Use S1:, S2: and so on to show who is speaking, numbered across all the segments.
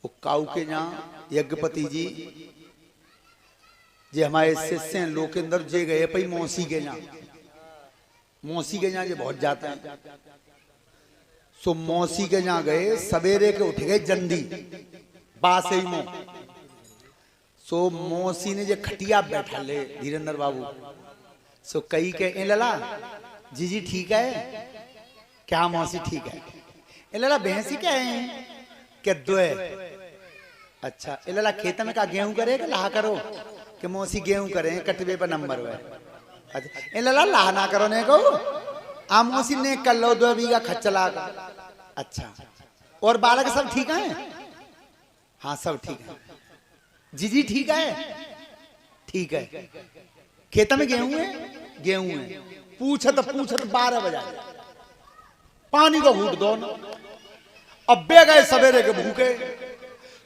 S1: वो काऊ के यहाँ यज्ञपति जी जे हमारे शिष्य हैं लोकेंद्र जे गए पई मौसी के यहाँ जे बहुत जाते हैं। सो मौसी के यहाँ गए सवेरे के उठ गए जंदी बासे ही मो। सो मौसी ने जे खटिया बैठा ले धीरेन्द्र बाबू सो कई के ए लला जीजी ठीक है क्या मौसी ठीक है ए लला भैंसी क्या है क्या दो है अच्छा ए लला खेत में का गेहूं करे कि लाह करो कि मौसी गेहूं करे कटवे पर नंबर है अच्छा ए लला लाह ना करो ने को आ मौसी ने कर लो 2 बीघा खच्चला का अच्छा और बालक सब ठीक है हाँ सब ठीक है जीजी ठीक है ठीक है खेत में गेहूं है पूछत 12 बजा पानी को घूट दो अब बे गए सवेरे के भूखे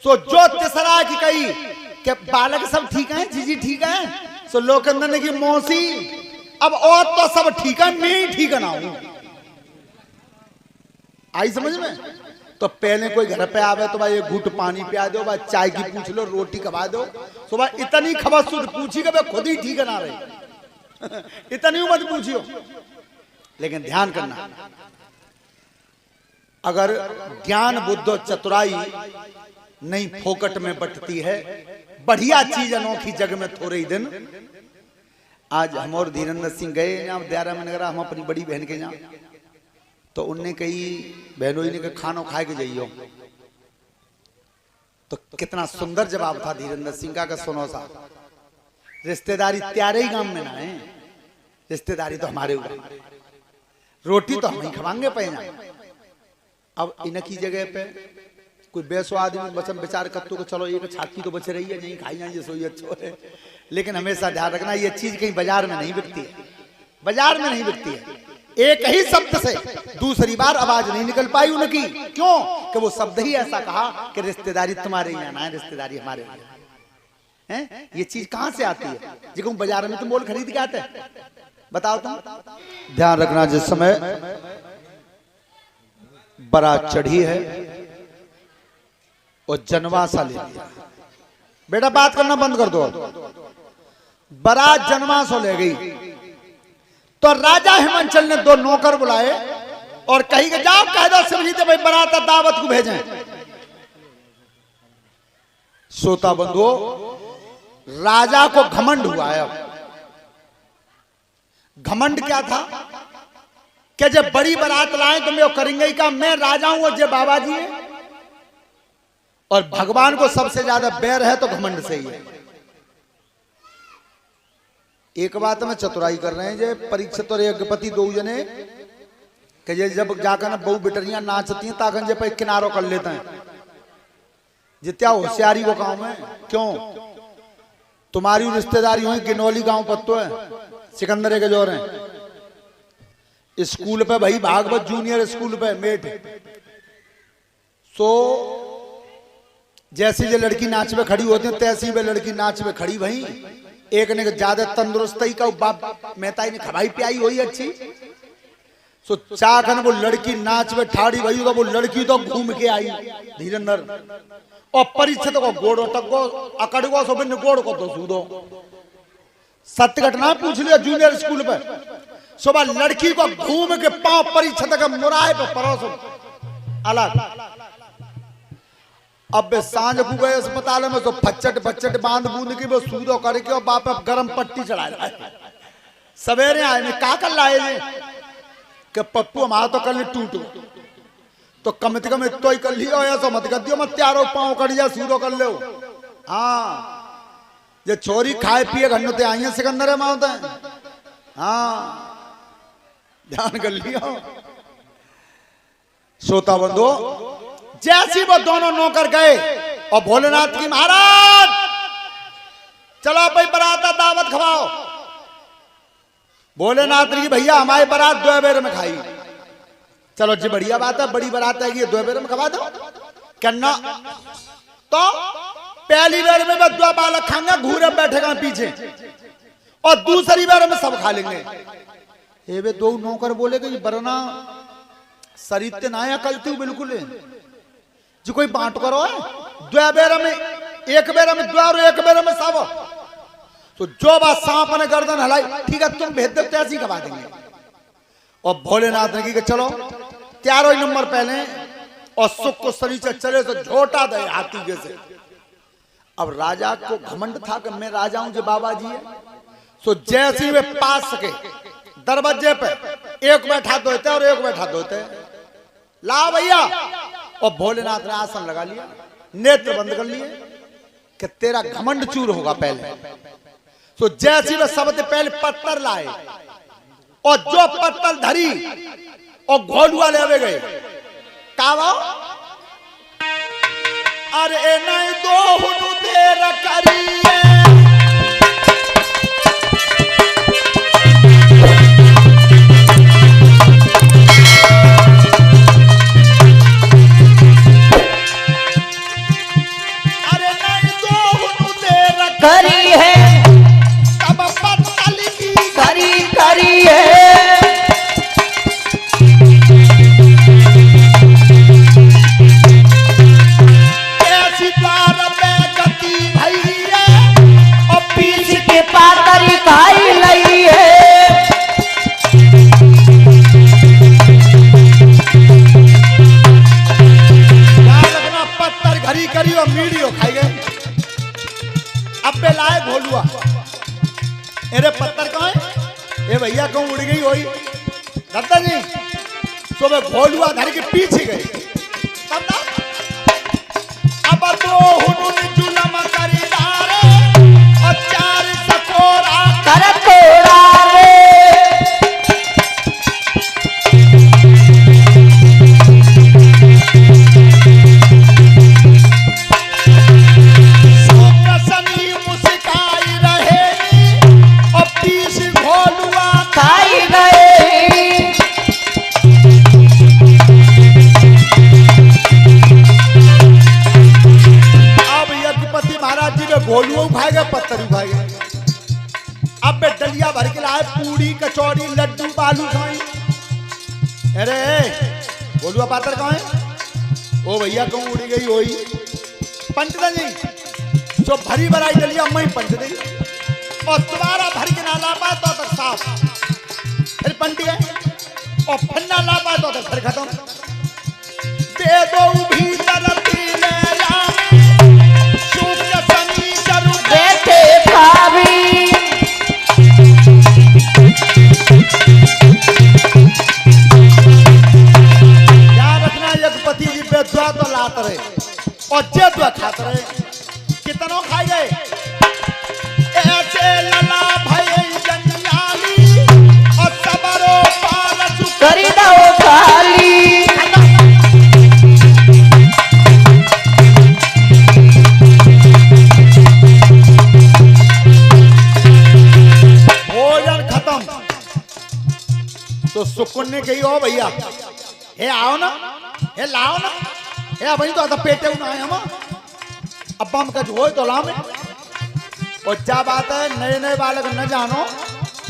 S1: सो जो तिसरा की कही कि बालक सब ठीक है जीजी ठीक है सो लोकेंद्र ने की मौसी अब और तो सब ठीक है मैं ही ठीक ना हूं आई समझ में। तो पहले कोई घर पे आवे तो भाई एक घूट पानी पिया दो भाई चाय की पूछ लो रोटी खवा दो सो भाई इतनी खबर सुध पूछी कि भाई खुद ही ठीक ना रही इतनी मत पूछियो। लेकिन ध्यान करना अगर ज्ञान बुद्ध चतुराई नहीं फोकट में बटती है बढ़िया चीज अनोखी जग में थोड़े ही दिन। आज हम और धीरेन्द्र सिंह गए यहाँ दयारा में नगर हम अपनी बड़ी बहन के यहाँ तो उनने कही बहनों ने कहा खानो खाए के जाइयो तो कितना सुंदर जवाब था धीरेन्द्र सिंह का सुनो सा रिश्तेदारी त्यारे ही गांव में ना है रिश्तेदारी तो हमारे ऊपर रोटी तो हम ही खवाएंगे पहना। अब इनकी जगह पे कोई बेसो आदमी बचन विचार करते चलो एक छाती तो बच रही है नहीं खाई जाए सोई अच्छो है। लेकिन हमेशा ध्यान रखना ये चीज कहीं बाजार में नहीं बिकती है बाजार में नहीं बिकती है। एक ही शब्द से दूसरी बार आवाज नहीं निकल पाई उनकी क्यों कि वो शब्द ही ऐसा कहा कि रिश्तेदारी तुम्हारे यहाँ ना है रिश्तेदारी हमारे यहाँ है। ये चीज कहां से आती है जिसको बाजार में तुम मोल खरीद के आते बताओ तुम। ध्यान रखना जिस समय बारात चढ़ी है और जनवासा ले लिया बेटा बात करना बंद कर दो। बारात जनवासा ले गई तो राजा हिमांचल ने 2 नौकर बुलाए और कही कि जाओ कह दो शिवजी तो भाई बारात दावत को भेजें। श्रोता बंधुओं राजा को घमंड हुआ है। घमंड क्या था कि जब बड़ी बारात लाए तो मैं करेंगे का मैं राजा हूं और जब बाबा जी है और भगवान को सबसे ज्यादा बैर है तो घमंड से ही है। एक बात में चतुराई कर रहे हैं जे परीक्षित और यज्ञपति 2 जने कि ये जब जाकर ना बहु बिटरियां नाचती हैं ताकन जे पे किनारो कर लेते हैं जित्या होशियारी वो गांव में क्यों तुम्हारी रिश्तेदारी हुई गिनौली गांव पत्तो है सिकंदरे के जोर है स्कूल पे भाई भागवत जूनियर स्कूल पे मेट सो जैसी जो लड़की नाच में खड़ी होती है तैसी वे लड़की नाच में खड़ी भाई एक ने ज्यादा तंदुरुस्ती का बाप मेहताई ने खवाई पियाई हुई अच्छी सो चाखन वो लड़की नाच में ठाड़ी भई तो वो लड़की तो घूम के आई धीरेन्द्र और परीक्षित को गोड़ो तक को अकड़ को सो बिन गोड़ को तो सूदो सत्य घटना पूछ लिया जूनियर स्कूल पे सुबह लड़की को घूम के पांव परीक्षित के मुराए पे परोस अलग। अब सांझ को गए अस्पताल में तो फच्चट बांध बूंद के वो सूदो करके और बाप गरम पट्टी चढ़ा लाए सवेरे आए ने का कर लाए ने कि पप्पू हमारा तो कल टूटो तो कम से कम तो ही कर लियो ऐसा मत कर दियो मत त्यारो पाँव कर जा सूदो कर लो। हाँ ये छोरी खाए पिए घंटों ते आई है सिकंदर है माओ हाँ ध्यान कर लियो। श्रोता बंधु जैसी वो दोनों नौकर गए और भोलेनाथ की महाराज चलो भाई बारात दावत खवाओ। भोलेनाथ की भैया हमारी बारात 2 बेर में खाई चलो जी बढ़िया बात है बड़ी बारात है ये 2 बेर में खवा दो करना तो पहली बेर में मैं 2 बालक खाऊंगा घूरे बैठेगा पीछे और दूसरी बार में सब खा लेंगे। ये वे 2 नौकर बोले कि बरना शरीर ना कलती बिल्कुल जो कोई बांट करो है द्वे बेर में एक बेर में द्वे और एक बेर में सब। तो जो बात सांप ने गर्दन हलाई, ठीक है तुम भेद देते ऐसी करवा देंगे। और भोलेनाथ ने की चलो 13 नंबर पहले और सुख को शरीर चले तो झोटा दे हाथी जैसे। अब राजा को घमंड था कि मैं राजा हूं जो बाबा जी है। तो जैसे वे पास सके दरवाजे पे एक बैठा धोते और एक बैठा धोते, ला भैया। और भोलेनाथ ने आसन लगा लिया, नेत्र बंद कर लिए कि तेरा घमंड चूर होगा पहले। तो जैसे वे सबसे पहले पत्थर लाए और जो पत्थर धरी और घोलुआ ले गए कावा। अरे नहीं दो हुनु देर करिए, अरे नहीं दो हुनु देर
S2: करी है
S1: तब पत्तल की
S2: करी है। खाई लई है
S1: लगना पत्थर घरी करी और मीडियो खाई गए। अब पे लाए घोलुआ, अरे पत्थर कहाँ है? ए भैया कहूँ उड़ गई होई दत्ता जी। तो वे घोलुआ घर के पीछे गए। तब ना अब तो हुनुन जुलम करी डारे और चार सकोरा
S2: कर थोड़ा रे।
S1: सनी मुस्काई रहे और पीस घोलुआ
S2: खाई गए।
S1: अब यज्ञपति महाराज जी के घोलुआ उठाए गए, पत्थर उठाए गए। अब डलिया भर के लाए पूरी कचौड़ी लड्डू बालू खाई। अरे घोलुआ पात्र कहाँ है? ओ भैया कहूँ उड़ी गई होई पंच जी। जो भरी भराई डलिया मैं पंच दी और दोबारा भर के ना ला पाए तो तक साफ फिर पंच गए और फिर ना ला पाए तो तक फिर खत्म। दे दो भीतर पीले शुक्र शनि जरूर
S2: बैठे भाभी
S1: याद रखना यज्ञपति जी बेदुआ तो लात रहे और जे दुआ खात रहे। कितनों खाई गए ऐसे लला भय जंजाली और सबरो पारस
S2: करी दो खाली।
S1: भोजन खत्म। तो सुकुन ने कही ओ भैया हे आओ ना, हे लाओ ना, हे भाई तो आधा पेटे उन आए हम अब हम कच हो तो लामे। और क्या बात है नए नए बालक न जानो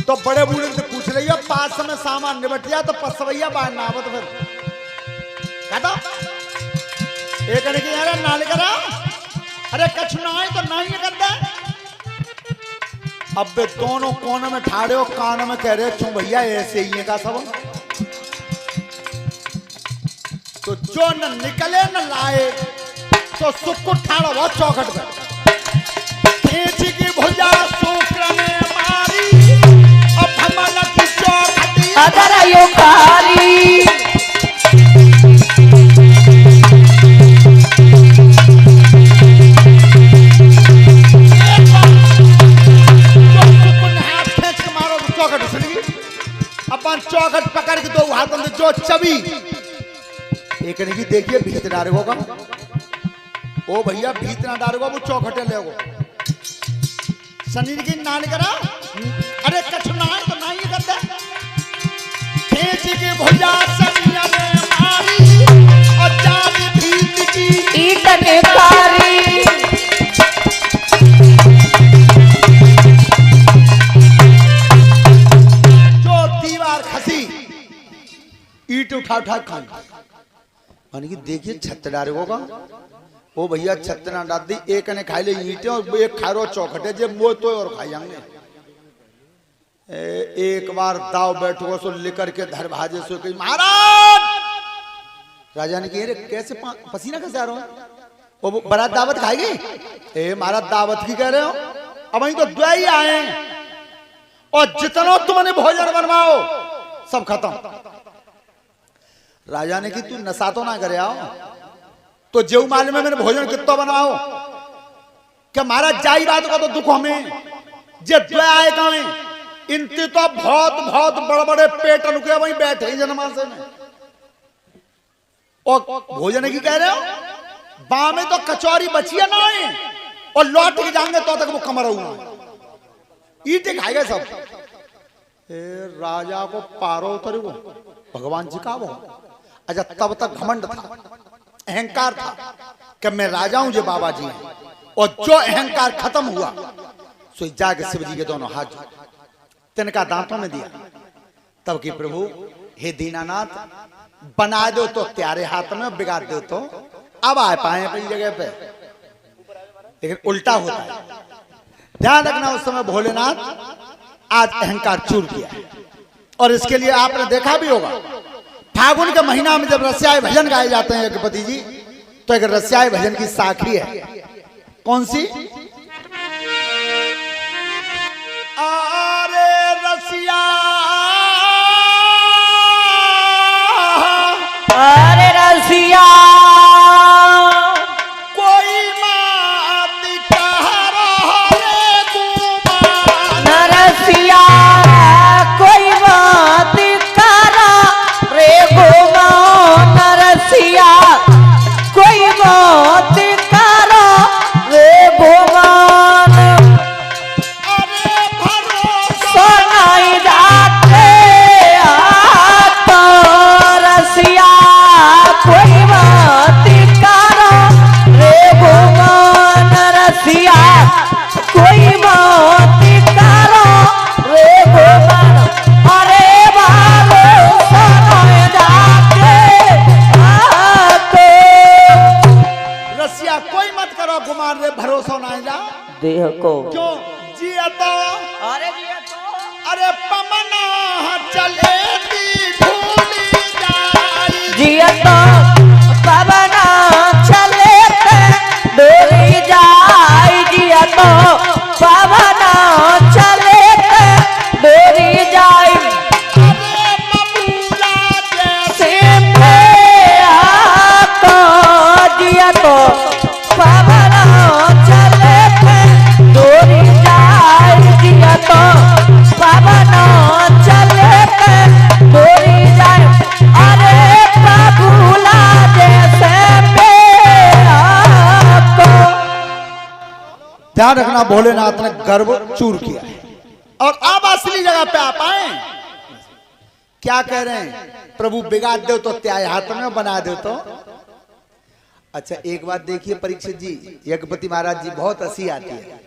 S1: तो बड़े बूढ़े से पूछ रही हो 5 समय सामान निबट गया तो पसवैया बाहर ना आवत फिर कहता एक ने कि यार नाल करा अरे कछ ना आए तो ना ही करता। अब वे दोनों कोने में ठाड़े हो कान में कह रहे क्यों भैया ऐसे ही है का सब। तो जो न निकले न लाए तो सुख को ठाड़ा बहुत चौखट पे खींच की भुजा शुक्र ने मारी और भमल की चौखटी
S2: अगर यो खाली
S1: अपन चौखट पकड़ के दो हाथों से जो चबी एक नहीं देखिए भीत डारेगो का ओ भैया भीत ना डारेगो वो चौखटे ले शनि की नान करा अरे कछ ना है तो ना ही करते खींच के भुजा शनि ने मारी और जाली भीत की
S2: ईट ने कारी।
S1: जो दीवार खसी ईट उठा उठा खाई मानी कि देखिए छत डारे होगा ओ भैया छत्तना दादी एक ने खाई ले ईंटें और एक खारो चौखटे जे मोह तो और खाई जाएंगे। एक बार दाव बैठो सो लेकर के धर भाजे सो कही महाराज। राजा ने कही कैसे पसीना कैसे आ रहा है? वो बारात दावत खाएगी? ए महाराज दावत की कह रहे हो? अब वहीं तो द्वै ही आए और जितना तुमने भोजन बनवाओ सब खत्म। राजा ने की तू नशा तो ना करे आओ तो जेऊ मालूम है मैंने भोजन कितना बनाओ क्या महाराज जाई बात का तो दुख हमें जे द्वै आए कहें इनते तो बहुत बहुत बड़े बड़े पेट रुके वहीं बैठे जनमासे में और भोजन की कह रहे हो? बा में तो कचौरी बची है ना और लौट के जाएंगे तो तक वो कमर हुआ ईटे खाएगा सब। राजा को पारो उतरे वो भगवान जी का वो। अच्छा तब तक घमंड था अहंकार था कि मैं राजा हूं जो बाबा जी हैं और जो अहंकार खत्म हुआ सो जाके शिव जी के दोनों हाथ तिनका दांतों में दिया। तब की प्रभु हे दीनानाथ बना दो तो त्यारे हाथ में बिगाड़ दो तो अब आ पाए अपनी जगह पे लेकिन उल्टा होता है। ध्यान रखना उस समय भोलेनाथ आज अहंकार चूर किया और इसके लिए आपने देखा भी होगा फागुन के महीना में जब रस्याय भजन गाए जाते हैं यज्ञपति जी तो एक रस्याय भजन की साखी है। कौन सी? अरे रसिया
S2: अरे रसिया
S1: कोई मात कह रहा रे गुमान।
S2: रसिया कोई बात करा रे भगवान। रसिया कोई बात करा रे भगवान।
S1: अरे भरोसा
S2: सुनाई जाते आप रसिया कोई बात करा रे भगवान। रसिया कोई बात करा रे भगवान। अरे बाबू सुनाई जाते आप।
S1: रसिया कोई मत करो गुमान रे भरोसा ना जा।
S2: देह को
S1: क्यों जिया तो
S2: अरे जिया तो
S1: अरे पमना चले दी भूली जाई।
S2: जिया तो पवना चले ते डोरी जाई। जिया तो पवना चले ते डोरी जाई।
S1: अरे बबूला जैसे
S2: सिंहे आपको जिया तो पवना चले ते डोरी जाई। जिया तो पवना चले ते डोरी जाई। अरे बबूला जैसे आपको।
S1: ध्यान रखना भोलेनाथ ने गर्व चूर किया है और अब असली जगह पे आ पाए। क्या कह रहे हैं? प्रभु बिगाड़ दो तो त्याय हाथ में बना दो तो। अच्छा एक बात देखिए परीक्षित जी यज्ञपति महाराज जी बहुत हंसी आती है।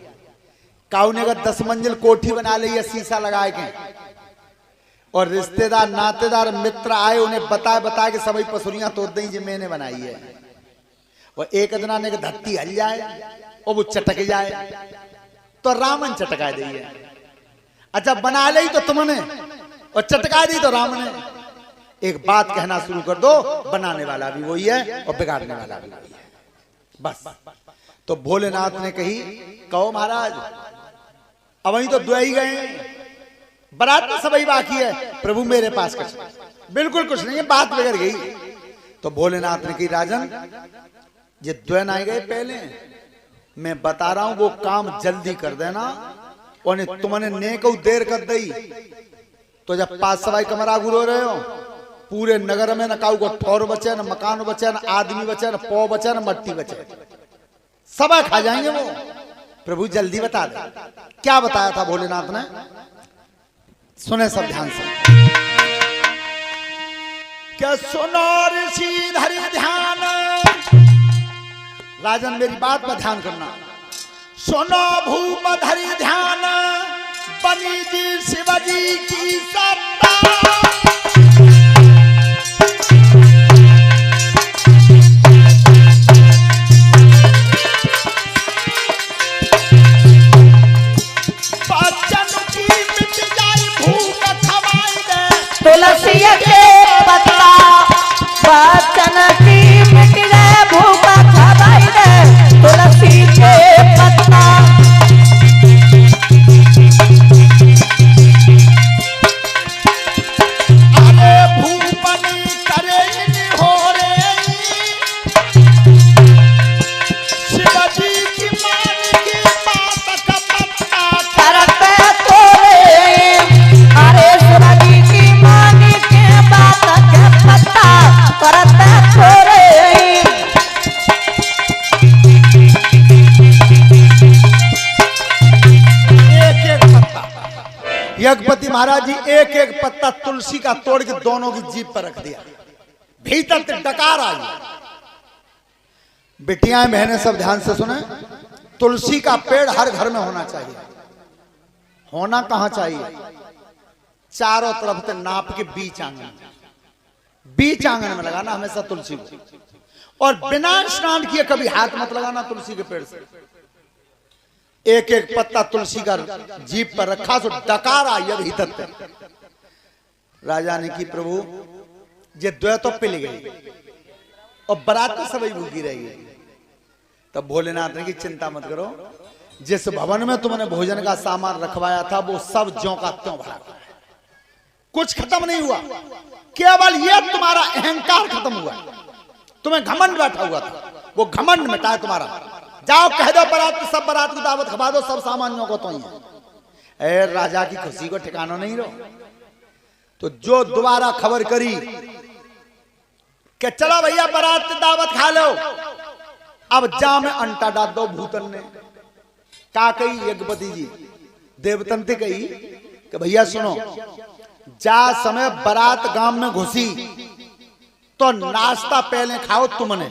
S1: काऊ ने 10 मंजिल कोठी बना ली है शीशा लगा के और रिश्तेदार नातेदार मित्र आए उन्हें बता के सभी पसुरियां तोड़ दी जो मैंने बनाई है। और एक अदना ने धरती हल जाए और वो चटक जाए तो रामन चटका दी है। अच्छा बना ली तो तुमने और चटका दी तो राम ने। एक बात कहना शुरू कर दो बनाने वाला भी वही है और बिगाड़ने वाला भी वही है बस। तो भोलेनाथ ने कही कहो महाराज अब वहीं तो द्वै ही गए बारात में सबही बाकी है। प्रभु मेरे पास कुछ बिल्कुल कुछ नहीं है बात बिगड़ गई। तो भोलेनाथ ने कही राजन ये द्वै ना गए पहले मैं बता रहा हूं वो काम जल्दी कर देना और तुमने ने को देर कर दी तो जब 5 सवाई कमरा गुरो रहे हो पूरे नगर में न काऊ को ठौर बचे न मकान बचे न आदमी बचे न पौ बचे न मट्टी बचे सब खा जाएंगे वो। प्रभु जल्दी बता दे क्या बताया था भोलेनाथ ने। सुने सब ध्यान से। क्या सुनो ऋषि धरि ध्यान। राजन मेरी बात पर ध्यान करना। सुनो भूप धरि ध्यान बनी जी शिवजी की सत्ता। यज्ञपति महाराज जी एक एक पत्ता तुलसी का तोड़ के दोनों की जीभ पर रख दिया, भीतर से डकार आई। बेटियां बहनें सब ध्यान से सुने, तुलसी का पेड़ हर घर में होना चाहिए। होना कहां चाहिए? चारों तरफ से नाप के बीच आंगन, बीच आंगन में लगाना हमेशा तुलसी को, और बिना स्नान किए कभी हाथ मत लगाना तुलसी के पेड़ से। एक एक पत्ता तुलसी का जीभ पर रखा तो डकार आई भीतर से। राजा ने की प्रभु ये द्वै तो पिल गई और बारात तो सभी भूखी रहेगी। तब भोलेनाथ ने की चिंता मत करो, जिस भवन में तुमने भोजन का सामान रखवाया था वो सब ज्यों का त्यों भरा है, कुछ खत्म नहीं हुआ, केवल ये तुम्हारा अहंकार खत्म हुआ, तुम्हें घमंड बैठा हुआ था, वो घमंड मिटा है तुम्हारा। जाओ कह दो बारात, सब बारात की दावत खवा दो, सब सामान्यों को तो ही है। ए राजा की खुशी को ठिकाना नहीं रहो। तो जो दोबारा खबर करी कि चलो भैया बारात की दावत खा लो, अब जा में अंटा डाल दो। भूतन ने क्या कही? यज्ञपति जी देवतन से कही कि भैया सुनो, जा समय बारात गांव में घुसी तो नाश्ता पहले खाओ तुमने,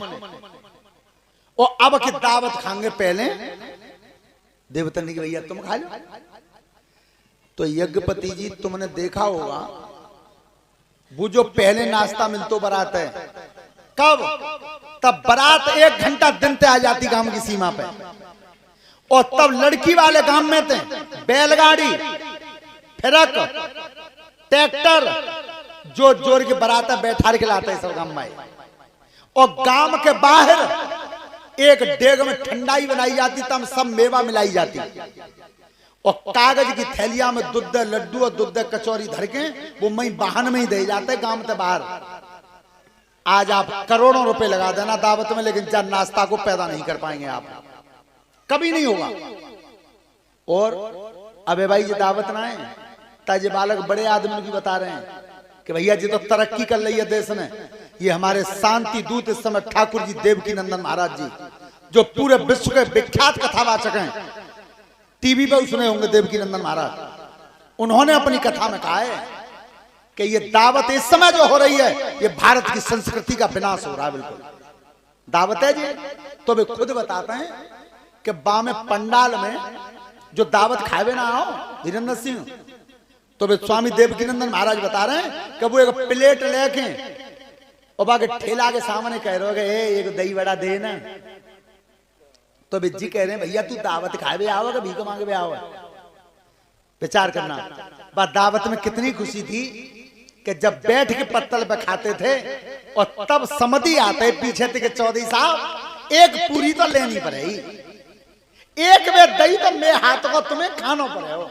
S1: और अब की दावत खाएंगे पहले देवतन ने की भैया तुम खा लो। तो यज्ञपति जी तुमने देखा होगा वो जो पहले नाश्ता मिलतो बारात है कब? तब बारात 1 घंटा दिन ते आ जाती गांव की सीमा पे, और तब लड़की वाले गांव में थे बैलगाड़ी, फिरक, ट्रैक्टर, जो जोर के बारात बैठा के लाते सब गांव में। और गांव के बाहर एक डेग में ठंडाई बनाई जाती, तब सब मेवा मिलाई जाती, और कागज की थैलियां में दूध लड्डू और दूध कचौरी धर के वो मई वाहन में ही दे जाते गांव के बाहर। आज आप करोड़ों रुपए लगा देना दावत में, लेकिन जब नाश्ता को पैदा नहीं कर पाएंगे आप, कभी नहीं होगा। और अबे भाई ये दावत ना है, ताजे बालक बड़े आदमी की बता रहे हैं कि भैया जी तो तरक्की कर ली है देश ने। ये हमारे शांति दूत इस समय ठाकुर जी देवकी नंदन महाराज जी, जो पूरे विश्व के विख्यात कथावाचक हैं, टीवी पर सुने होंगे देवकी नंदन महाराज। उन्होंने अपनी कथा में कहा है कि ये दावत इस समय जो हो रही है ये भारत की संस्कृति का विनाश हो रहा है। बिल्कुल दावत है जी। तो वे खुद बताते हैं कि बामे पंडाल में जो दावत खावे ना आओ धीरेन्द्र सिंह, तो वे स्वामी देवकीनंदन महाराज बता रहे हैं कि वो एक प्लेट लेके और बाकी ठेला के सामने कह रहे हो एक दही बड़ा दे ना, तो वे जी कह रहे हैं भैया तू दावत खावे आओ कि भीख मांगे आओ? विचार करना, बात दावत में कितनी खुशी थी कि जब बैठ के पत्तल पे खाते थे, और तब समधी आते पीछे थे कि चौधरी साहब एक पूरी तो लेनी पड़ेगी, एक वे दही तो मैं हाथ को तुम्हें खानो पड़े हो।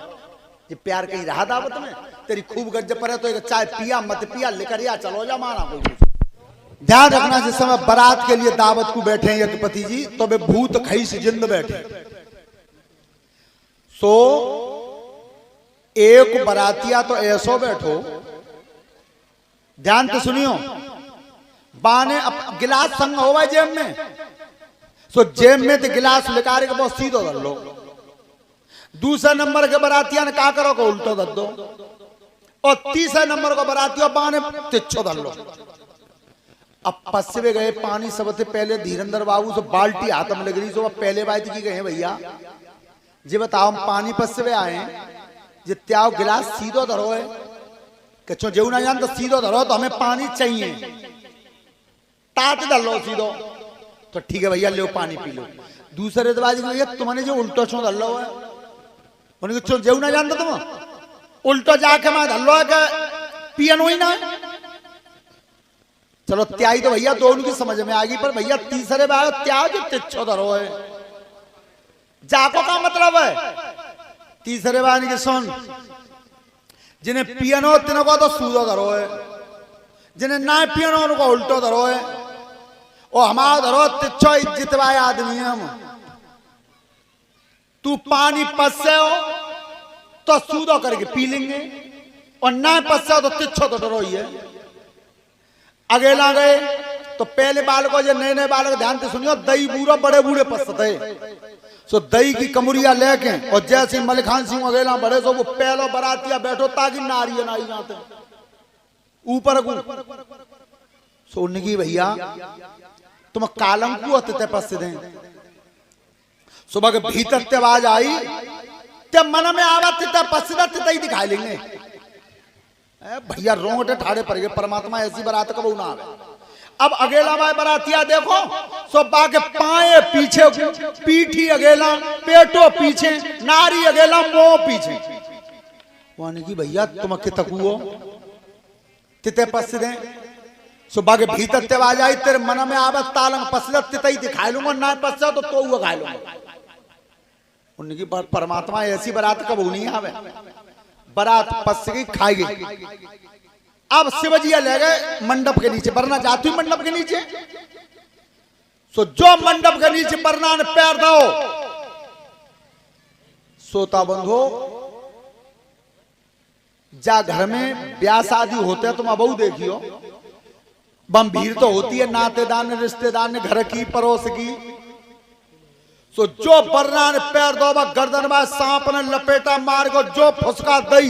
S1: ये प्यार कहीं रहा दावत में? तेरी खूब गज्जे पर है तो एक चाय पिया मत पिया लेकर या चलो जा माना कोई। ध्यान रखना जिस समय बारात के लिए दावत को बैठे यज्ञपति जी, तो वे भूत खई से जिंद बैठे। सो एक बरातिया तो ऐसो बैठो, ध्यान तो सुनियो, बाने गिलास संग होवा जेब में, सो जेब में तो गिलास लेकर के बहुत सीधो कर लो। दूसरे नंबर के बरातिया ने का करो को उल्टो धर दो, और तीसरे नंबर को बरातिया बाने तिच्छो धर लो। अब पसवे गए पानी सबसे पहले धीरेन्द्र बाबू से बाल्टी हाथ में लग रही, सो पहले बात की गए भैया जी बताओ हम पानी पसवे आए जे त्याग गिलास सीधो धरो है, कचो जेऊ ना जान तो सीधो धरो, तो हमें पानी चाहिए, तात धर लो सीधो। तो ठीक है भैया लो पानी पी लो। दूसरे दरवाजे भैया तुमने जो उल्टो छो धर लो है, उन्हें क्यों जेऊ ना जानते तुम, उल्टो जाके मैं धर लो है कि पियन हुई ना। चलो त्याई तो भैया दोनों की समझ में आ गई, पर भैया तीसरे बार त्याग तिच्छो धरो है, जाको का मतलब है तीसरे बार की सुन, जिन्हें पियनो तिनो को तो सूदो धरो है, जिन्हें ना पियनो उनको उल्टो धरो है, और हमारा धरो तिच्छो इज्जत वाले आदमी है हम। तू पानी पससे हो तो सूदो करके पी लेंगे, और ना पससे हो तो तिच्छो तो डरो ही है। अगेला गए तो पहले बालकों जो नए नए बालक ध्यान से सुनियो, दही बूढ़ो बड़े बूढ़े पसते सो दही की कमुरिया लेके और जैसे मलिखान सिंह अगेला बड़े सो वो पहलो बरातिया बैठो ताकि नारी नाई जाते ऊपर को सो उनकी भैया तुम कालम को अत्ते पस दे सुबह के भीतर ते आवाज आई ते मन में आवत ते पसरत ते ही दिखाई लेंगे भैया रोंगटे ठाड़े पड़ गए परमात्मा ऐसी बारात कब ना आवे अब अगेला भाई बरातिया देखो सो बाके पाए पीछे पीठी अगेला पेटो पीछे नारी अगेला मुंह पीछे वानी की भैया तुम के तकुओ तिते पस दे सो बाके भीतर ते आवाज आई तेरे मन में आवत तालंग पसरत ते ही दिखाई लूंगा ना पसरा तो वो खा लूंगा उनकी परमात्मा ऐसी बारात कब नहीं आवे बारात पस गई खाई गई अब शिवजिया ले गए मंडप के नीचे बरना जाती मंडप के नीचे सो जो मंडप के नीचे बरना ने पैर दो सोता बंधो जा घर में ब्याह शादी होते हैं तुम अब देखियो बम भीड़ तो होती है नातेदार ने रिश्तेदार ने घर की पड़ोस की सो जो बरना ने पैर दो गर्दन में सांप ने लपेटा मार को जो फुसका दई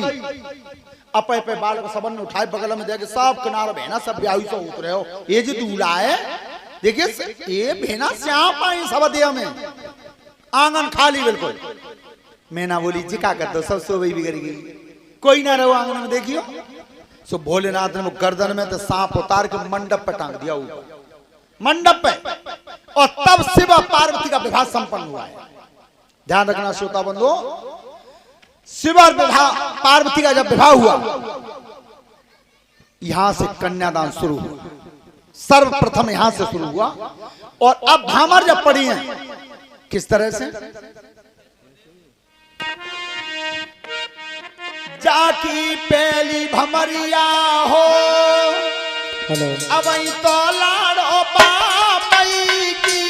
S1: अपे पे बाल को सबन ने उठाए बगल में देखे सब किनारे बहना सब ब्याही से उतरे हो ये जो दूल्हा है देखिए ये बहना श्याम आई सब दिया में आंगन खाली बिल्कुल मैना बोली जी क्या करते सब सो वही बिगड़ गई कोई ना रहो आंगन में देखियो सो भोलेनाथ ने वो गर्दन में तो सांप उतार के मंडप पे टांग दिया ऊपर मंडप पे और तब शिव पार्वती का विवाह संपन्न हुआ है ध्यान रखना श्रोता बंधु शिव और विवाह पार्वती का जब विवाह हुआ यहां से कन्यादान शुरू हुआ सर्वप्रथम यहां से शुरू हुआ और अब भामर जब पड़ी है किस तरह से जाकी पहली भमरिया हो अब तो लाड़ो पापई की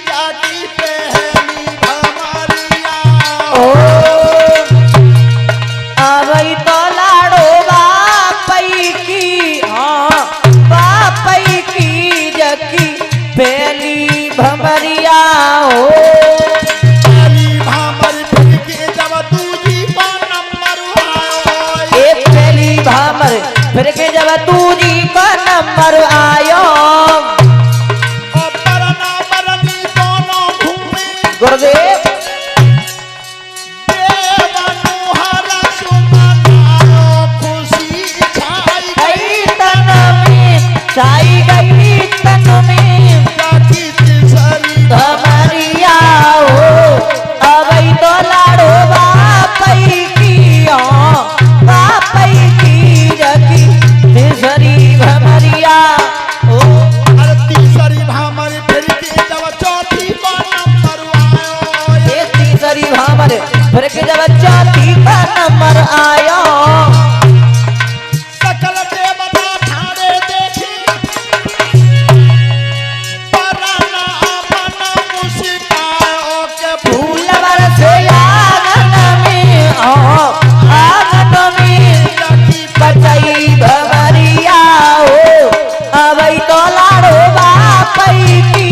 S1: जाकी पहली भमरिया
S2: ओ अब तो लाड़ो बापई की हाँ बापई की जकी पहली भमरिया हो
S1: पहली भामर फिर के जब दूजी का नंबर आयो
S2: एक पहली भामर फिर के जब दूजी का नंबर आयो
S1: और बरना बरनी दोनों घूमे
S2: गुरुदेव
S1: देवनुहरा सुमनायो खुशी छाई
S2: गई तन में छाई गई तन में
S1: जाकी तिसरी
S2: भमरिया हो अबई तो लाड़ो बापई की बापई की जकी तिसरी भमरिया हो
S1: अरे तीसरी भामर फिर के जब चौथी का नंबर आयो
S2: ये तीसरी भामर फिर के जब चौथी का नंबर आयो
S1: सकल देवता ठाणे देखी बरना अपन मुस्काओ के
S2: फूल बरसे आंगन में आंगन में
S1: जाकी
S2: बचई भमरिया हो अबई तो लाड़ो बापई की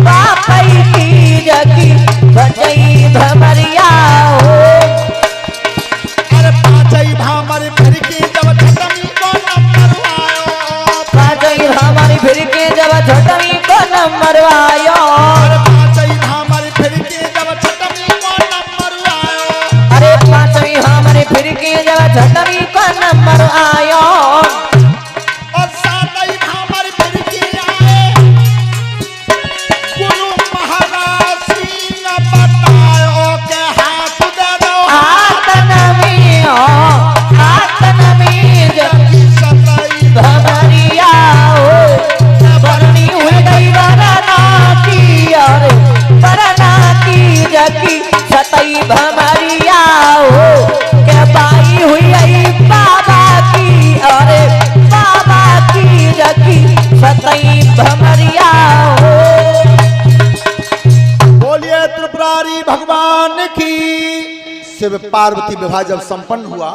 S2: बापई की जकी बचई भमरिया हो
S1: अरे पांचई भामर फिर के जब छठवीं का नंबर आयो
S2: पांचई भामर फिर के जब छठवीं को नंबर आयो
S1: अरे पांचई भामर फिर के जब छठवीं का नंबर आयो
S2: अरे पांचवी भामर फिर के जब छठवीं को नंबर आयो
S1: और सातई भामर फिर के आए गुरु महाराज सिंह बतायो के हाथ दे दो
S2: आतन में जकी
S1: सतई
S2: भमरिया हो बरनी हुई गई बरना की अरे बरना की जकी सतई भमरिया हो के बाई हुई आई बाबा की अरे बाबा की जकी सतई भमरिया हो
S1: बोलिए त्रिपुरारी भगवान की शिव पार्वती विवाह जब संपन्न हुआ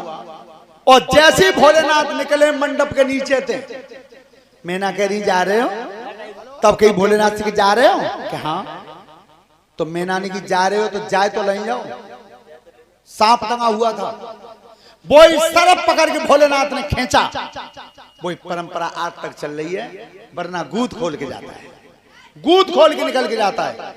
S1: और जैसे ही भोलेनाथ निकले मंडप के नीचे थे मैना कह रही जा रहे हो तब कहीं भोलेनाथ से जा रहे हो कि हाँ तो मैनानी की जा रहे हो तो जाए तो नहीं जाओ। सांप टंगा हुआ था, वो सरप पकड़ के भोलेनाथ ने खींचा। वही परंपरा आज तक चल रही है, वरना गूद खोल के जाता है, गूद खोल के निकल के जाता है।